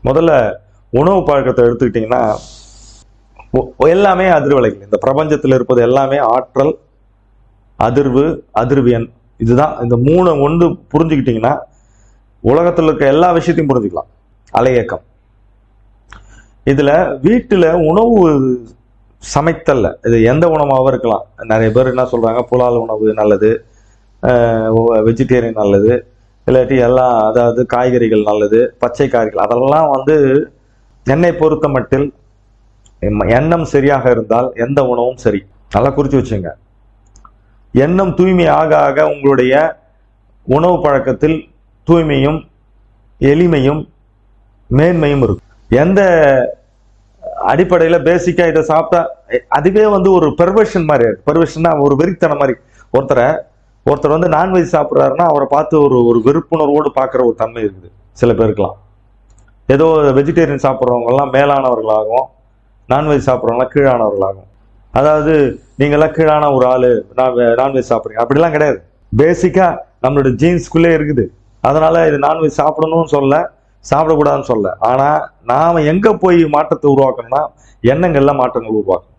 முதல்ல உணவு பழக்கத்தை எடுத்துக்கிட்டிங்கன்னா எல்லாமே அதிர்வலைகள். இந்த பிரபஞ்சத்தில் இருப்பது எல்லாமே ஆற்றல், அதிர்வு, அதிர்வியன். இதுதான். இந்த 3 ஒன்று புரிஞ்சுக்கிட்டீங்கன்னா உலகத்தில் இருக்க எல்லா விஷயத்தையும் புரிஞ்சுக்கலாம். அலையக்கம். இதுல வீட்டுல உணவு சமைத்தல்ல, இது எந்த உணவாகவும் இருக்கலாம். நிறைய பேர் என்ன சொல்றாங்க, புலால் உணவு நல்லது, வெஜிடேரியன் நல்லது, இல்லாட்டி எல்லாம் அதாவது காய்கறிகள் நல்லது, பச்சை காய்கறிகள், அதெல்லாம் என்னை பொறுத்த மட்டில் எண்ணம் சரியாக இருந்தால் எந்த உணவும் சரி. நல்லா குறிச்சு வச்சுங்க. எண்ணம் தூய்மை ஆக ஆக உங்களுடைய உணவு பழக்கத்தில் தூய்மையும் எளிமையும் மேன்மையும் இருக்கும். எந்த அடிப்படையில பேசிக்கா இதை சாப்பிட்டா அதுவே ஒரு பெர்வர்ஷன் மாதிரி. பெர்வர்ஷன்னா ஒரு வெறித்தனம் மாதிரி. ஒருத்தர் நான்வெஜ் சாப்பிட்றாருன்னா அவரை பார்த்து ஒரு வெறுப்புணர்வோடு பார்க்குற ஒரு தன்மை இருக்குது சில பேருக்குலாம். ஏதோ வெஜிடேரியன் சாப்பிட்றவங்க எல்லாம் மேலானவர்களாகவும் நான்வெஜ் சாப்பிட்றவங்களாம் கீழானவர்களாகும். அதாவது நீங்கள்லாம் கீழான ஒரு ஆளு நான்வெஜ் சாப்பிட்றீங்க அப்படிலாம் கிடையாது. பேசிக்கா நம்மளோட ஜீன்ஸ்குள்ளே இருக்குது. அதனால இது நான்வெஜ் சாப்பிடணும்னு சொல்ல, சாப்பிடக்கூடாதுன்னு சொல்ல. ஆனா நாம எங்க போய் மாற்றத்தை உருவாக்கணும்னா எண்ணங்கள்ல மாற்றங்கள் உருவாக்கணும்.